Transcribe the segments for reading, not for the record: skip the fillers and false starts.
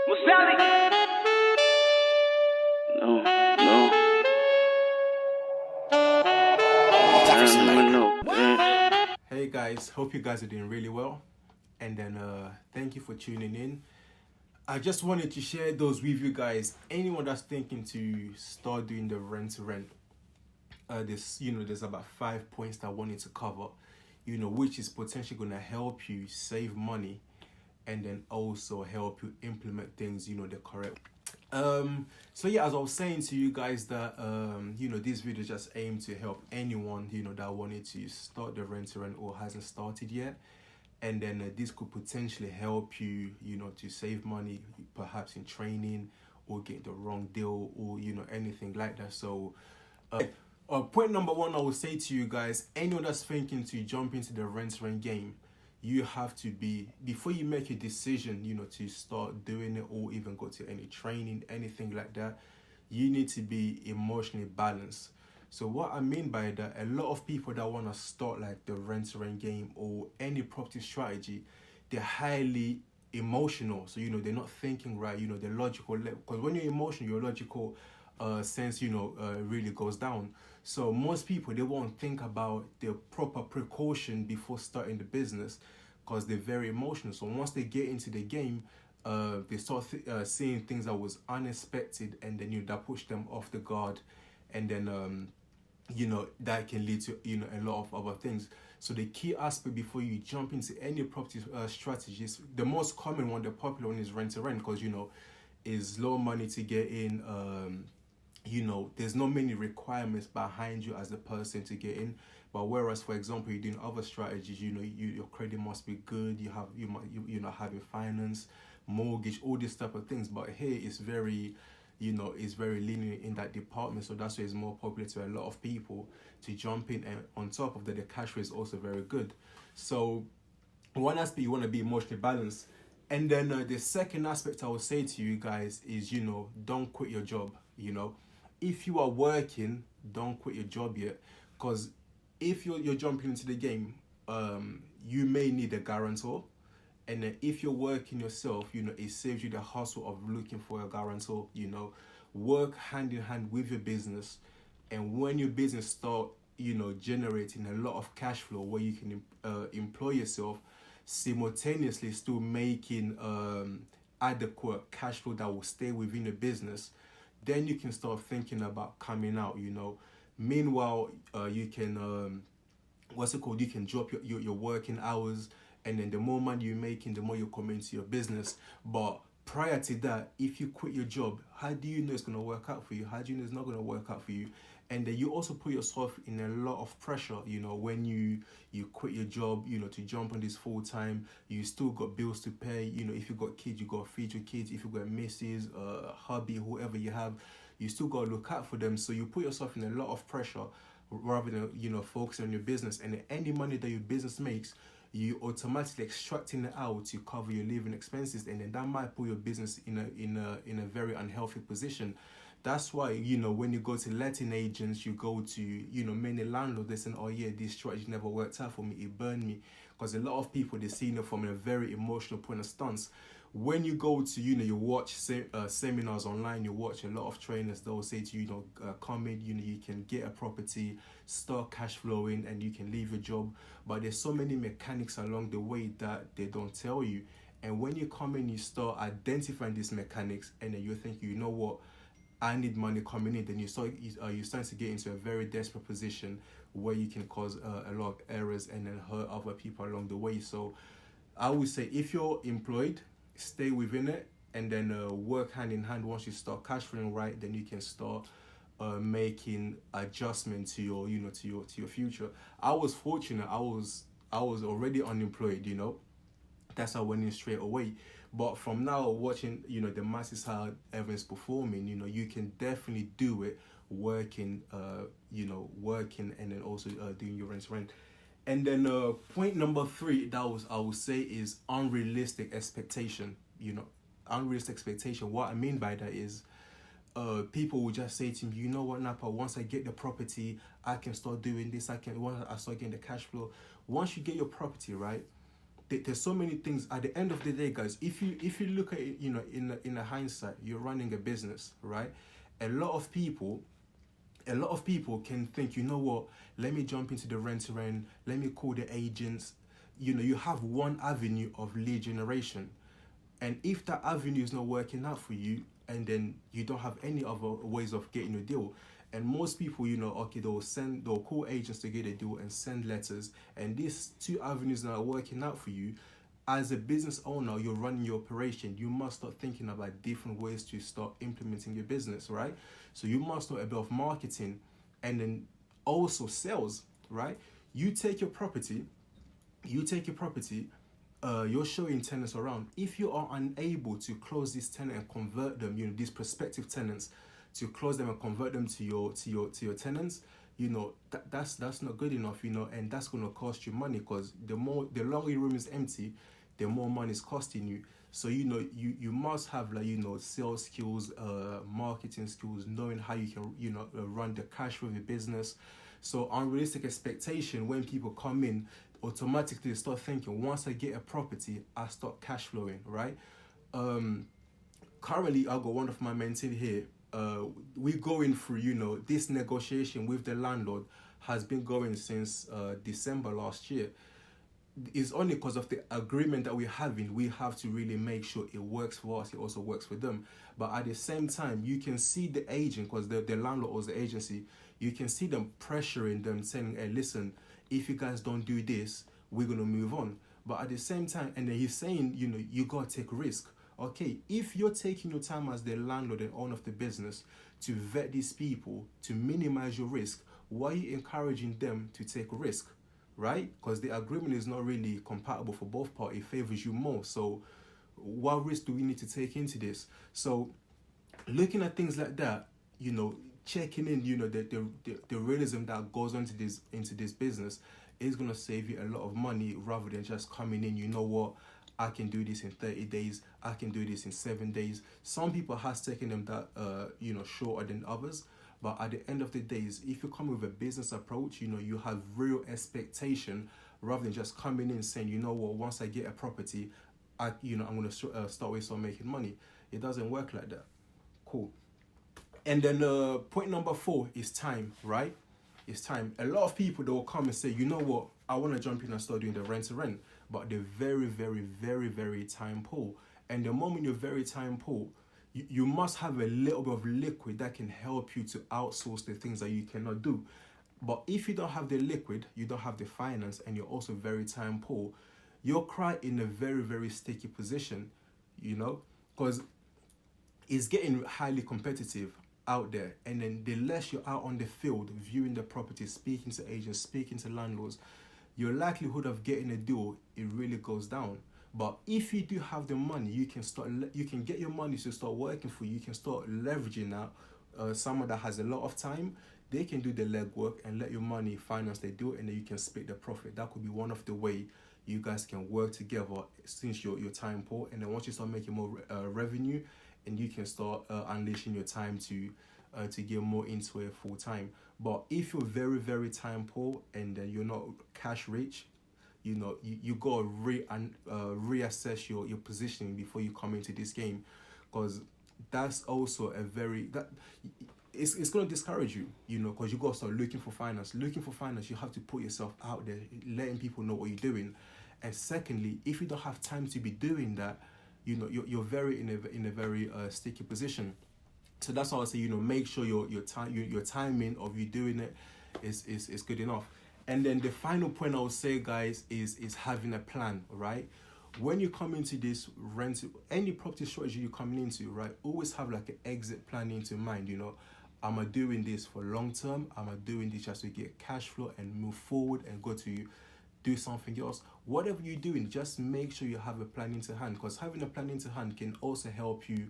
No, no. Hey guys, hope you guys are doing really well, and then thank you for tuning in. I just wanted to share those with you guys. Anyone that's thinking to start doing the rent to rent, there's about 5 points that I wanted to cover, which is potentially going to help you save money, and then also help you implement things, the correct. So yeah, as I was saying to you guys that this video just aimed to help anyone that wanted to start the rent to rent or hasn't started yet, and then this could potentially help you to save money, perhaps in training or get the wrong deal or anything like that. So point number one, I will say to you guys, anyone that's thinking to jump into the rent to rent game, you have to be, before you make a decision to start doing it or even go to any training, anything like that, you need to be emotionally balanced. So what I mean by that, a lot of people that want to start like the rent to rent game or any property strategy, they're highly emotional. So they're not thinking right, they're logical, because when you're emotional, your logical sense really goes down. So most people, they won't think about the proper precaution before starting the business because they're very emotional. So once they get into the game, they start seeing things that was unexpected, and then that push them off the guard, and then that can lead to a lot of other things. So the key aspect before you jump into any property strategies, the most common one, the popular one, is rent to rent, because is low money to get in. There's not many requirements behind you as a person to get in. But whereas, for example, you're doing other strategies, your credit must be good. You're not having finance, mortgage, all these type of things. But here it's very, it's very lenient in that department. So that's why it's more popular to a lot of people to jump in. And on top of that, the cash flow is also very good. So one aspect, you want to be emotionally balanced. And then the second aspect I would say to you guys is, don't quit your job. If you are working, don't quit your job yet, because if you're jumping into the game, you may need a guarantor, and then if you're working yourself, it saves you the hassle of looking for a guarantor. Work hand in hand with your business, and when your business start generating a lot of cash flow where you can employ yourself, simultaneously still making adequate cash flow that will stay within the business, then you can start thinking about coming out. Meanwhile, you can you can drop your working hours, and then the more money you're making, the more you're coming into your business. But prior to that, if you quit your job, how do you know it's going to work out for you? How do you know it's not going to work out for you? And then you also put yourself in a lot of pressure, when you quit your job, to jump on this full time. You still got bills to pay. If you got kids, you got to feed your kids. If you got missus, hubby, whoever you have, you still got to look out for them. So you put yourself in a lot of pressure rather than focusing on your business. And any money that your business makes, you automatically extracting it out to cover your living expenses, and then that might put your business in a very unhealthy position. That's why when you go to letting agents, you go to many landlords, they say, oh yeah, this strategy never worked out for me, it burned me, because a lot of people, they're seeing it from a very emotional point of stance. When you go to you watch seminars online, you watch a lot of trainers, they'll say to you, come in, you can get a property, start cash flowing, and you can leave your job. But there's so many mechanics along the way that they don't tell you. And when you come in, you start identifying these mechanics, and then you think, you know what, I need money coming in. Then you start to get into a very desperate position where you can cause a lot of errors and then hurt other people along the way. So I would say, if you're employed, stay within it, and then work hand in hand. Once you start cash flowing right, then you can start making adjustments to your to your future. I was fortunate. I was already unemployed. That's how I went in straight away. But from now, watching the masses, how everyone's performing, you can definitely do it working, working, and then also doing your rent. And then point number 3 that I would say is unrealistic expectation. Unrealistic expectation. What I mean by that is, people will just say to me, you know what, Napa, once I get the property, I can start doing this. Once I start getting the cash flow. Once you get your property, right, there's so many things. At the end of the day, guys, if you look at it, in a hindsight, you're running a business, right? A lot of people a lot of people can think, you know what, let me jump into the rent to rent, let me call the agents. You have one avenue of lead generation. And if that avenue is not working out for you, and then you don't have any other ways of getting a deal, and most people, okay, they'll call agents to get a deal and send letters, and these two avenues that are working out for you, as a business owner, you're running your operation, you must start thinking about different ways to start implementing your business, right? So you must know a bit of marketing, and then also sales, right? You take your property, you're showing tenants around. If you are unable to close this tenant and convert them, these prospective tenants, to close them and convert them to your tenants, that's not good enough, and that's gonna cost you money, because the longer your room is empty, the more money is costing you. So you must have, like, sales skills, marketing skills, knowing how you can run the cash flow of your business. So unrealistic expectation, when people come in, automatically start thinking, once I get a property, I start cash flowing, right? Currently, I've got one of my mentors here. We're going through, this negotiation with the landlord has been going since December last year. It's only because of the agreement that we're having. We have to really make sure it works for us, it also works for them. But at the same time, you can see the agent, because the landlord or the agency, you can see them pressuring them, saying, hey, listen, if you guys don't do this, we're going to move on. But at the same time, and then he's saying, you got to take risk. Okay, if you're taking your time as the landlord and owner of the business to vet these people, to minimize your risk, why are you encouraging them to take risk, right? Because the agreement is not really compatible for both parties. It favors you more. So what risk do we need to take into this? So looking at things like that, checking in, the realism that goes into this business is going to save you a lot of money, rather than just coming in, what, I can do this in 30 days, I can do this in 7 days. Some people has taken them that shorter than others. But at the end of the days, if you come with a business approach, you have real expectation, rather than just coming in saying, what, once I get a property, I'm going to start making money. It doesn't work like that. Cool. And then point number 4 is time, right? It's time. A lot of people, they will come and say, what, I want to jump in and start doing the rent to rent, but they're very, very, very, very time poor. And the moment you're very time poor, you must have a little bit of liquid that can help you to outsource the things that you cannot do. But if you don't have the liquid, you don't have the finance, and you're also very time poor, you're quite in a very, very sticky position, because it's getting highly competitive out there. And then the less you're out on the field, viewing the property, speaking to agents, speaking to landlords, your likelihood of getting a deal, it really goes down. But if you do have the money, you can get your money to start working for you. You can start leveraging out someone that has a lot of time. They can do the legwork and let your money finance the deal, and then you can split the profit. That could be one of the way you guys can work together, since you're time poor. And then once you start making more revenue, and you can start unleashing your time to get more into it full time. But if you're very, very time poor, and then you're not cash rich, you got to reassess your positioning before you come into this game, because that's also it's going to discourage you, because you got to start looking for finance. You have to put yourself out there, letting people know what you're doing. And secondly, if you don't have time to be doing that, you're very in a very sticky position. So that's why I say, make sure your timing of you doing it is good enough. And then the final point I would say, guys, is having a plan, right? When you come into this any property strategy you're coming into, right, always have like an exit plan into mind. Am I doing this for long term? Am I doing this just to get cash flow and move forward and go to do something else? Whatever you're doing, just make sure you have a plan into hand, because having a plan into hand can also help you,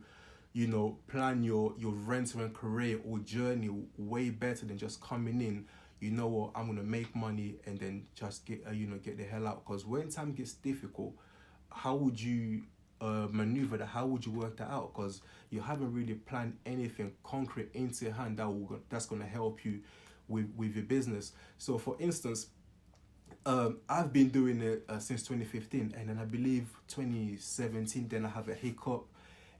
plan your rent-to-rent career or journey way better than just coming in, what, I'm gonna make money and then just get the hell out. Because when time gets difficult, how would you maneuver that? How would you work that out? Because you haven't really planned anything concrete into your hand that's gonna help you with your business. So for instance, I've been doing it since 2015, and then I believe 2017. Then I have a hiccup,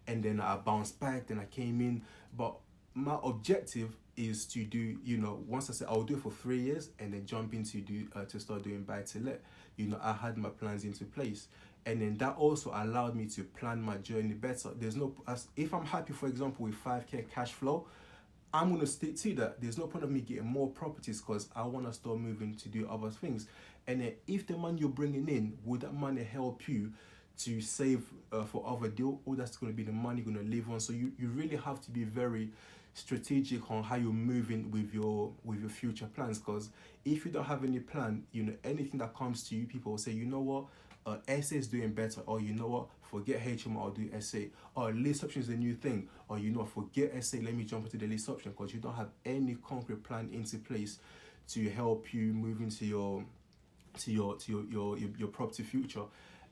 and then I bounced back. Then I came in, but my objective is to do. Once I said I'll do it for 3 years, and then jump into to start doing buy to let. I had my plans into place, and then that also allowed me to plan my journey better. There's no if I'm happy, for example, with 5K cash flow, I'm gonna stick to that. There's no point of me getting more properties because I want to start moving to do other things. And then if the money you're bringing in, would that money help you to save for other deal, or that's going to be the money you're going to live on? So you really have to be very strategic on how you're moving with your future plans. Because if you don't have any plan, anything that comes to you, people will say, you know what, SA is doing better, or you know what, forget HM, I'll do SA, or lease option is the new thing, or forget SA, let me jump into the lease option, because you don't have any concrete plan into place to help you move into your property future.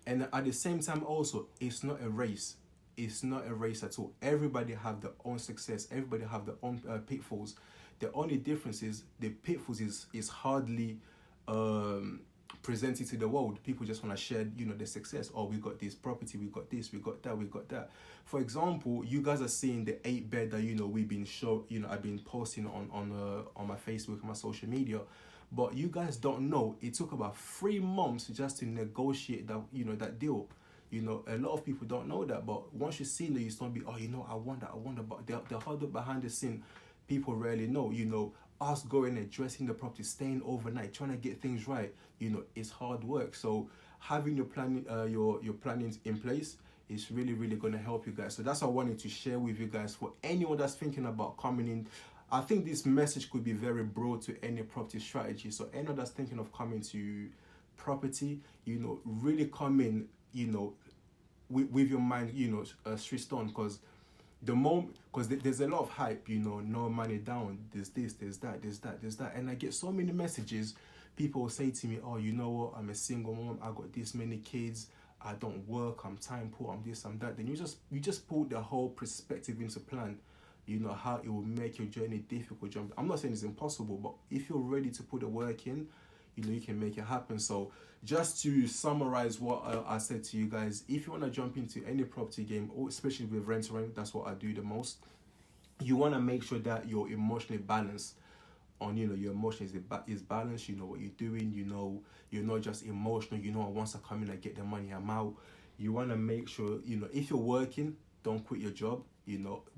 And at the same time also, it's not a race. It's not a race at all. Everybody have their own success. Everybody have their own pitfalls. The only difference is the pitfalls is hardly presented to the world. People just want to share, the success. Oh, we got this property, we got this, we got that, we got that. For example, you guys are seeing the 8-bed that we've been I've been posting on my Facebook and my social media. But you guys don't know, it took about 3 months just to negotiate that, that deal. A lot of people don't know that, but once you see it, you start to be, I want that, but the hard behind the scene, people rarely know. Us going and dressing the property, staying overnight, trying to get things right, it's hard work. So having your planning, your plannings in place is really, really going to help you guys. So that's what I wanted to share with you guys. For anyone that's thinking about coming in, I think this message could be very broad to any property strategy. So anyone that's thinking of coming to property, really come in, with your mind, switched on, because there's a lot of hype, no money down, there's this, there's that. And I get so many messages. People will say to me, oh, you know what, I'm a single mom, I got this many kids, I don't work, I'm time poor, I'm this, I'm that. Then you just put the whole perspective into plan. How it will make your journey difficult. I'm not saying it's impossible, but if you're ready to put the work in, you can make it happen. So just to summarize what I said to you guys, if you want to jump into any property game, or especially with rent, that's what I do the most. You want to make sure that you're emotionally balanced. Your emotions is balanced. What you're doing. You're not just emotional. Once I come in, I get the money, I'm out. You want to make sure, if you're working, don't quit your job.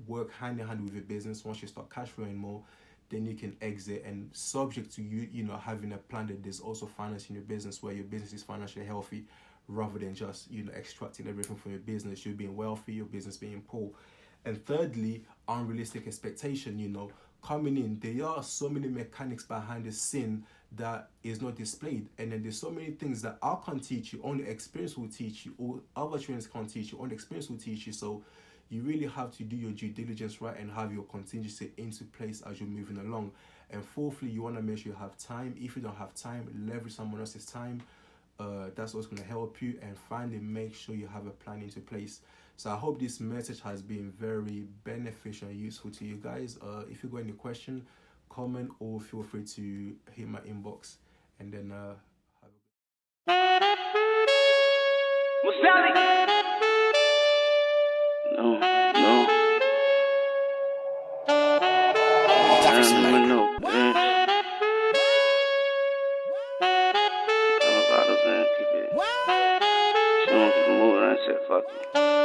Work hand in hand with your business. Once you start cash flowing more, then you can exit, and subject to you, having a plan that there's also finance in your business, where your business is financially healthy, rather than just, extracting everything from your business. You're being wealthy, your business being poor. And thirdly, unrealistic expectation, coming in, there are so many mechanics behind the scene that is not displayed. And then there's so many things that I can't teach you, only experience will teach you, or other trainers can't teach you, only experience will teach you. So you really have to do your due diligence right and have your contingency into place as you're moving along. And fourthly, you want to make sure you have time. If you don't have time, leverage someone else's time. That's what's going to help you. And finally, make sure you have a plan into place. So I hope this message has been very beneficial and useful to you guys. If you got any question, comment, or feel free to hit my inbox. And then have a good... No. No. Bottles in, keep it. She don't keep it moving. I said, fuck it.